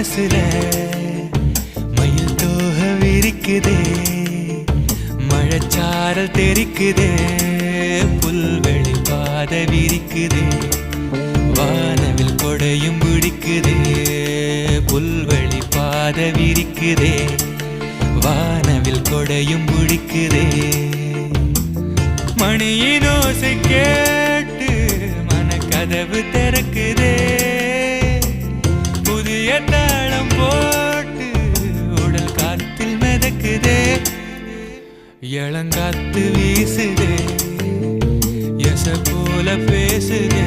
மனசுல மயில் தோக விரிக்குதே, மழைச்சாரல் தெரிக்குதே, புல்வெளி பாத விரிக்குதே, வானவில் கொடையும் பிடிக்குதே, புல்வெளி பாத விரிக்குதே, வானவில் கொடையும் பிடிக்குதே. மணியின் ஓசை கேட்டு மனக்கதவு திறக்குதே, புதிய தாளம் போட்டு உடல் காத்தில் மிதக்குதே, இளங்காத்து வீசுதே, எச போல பேசுதே.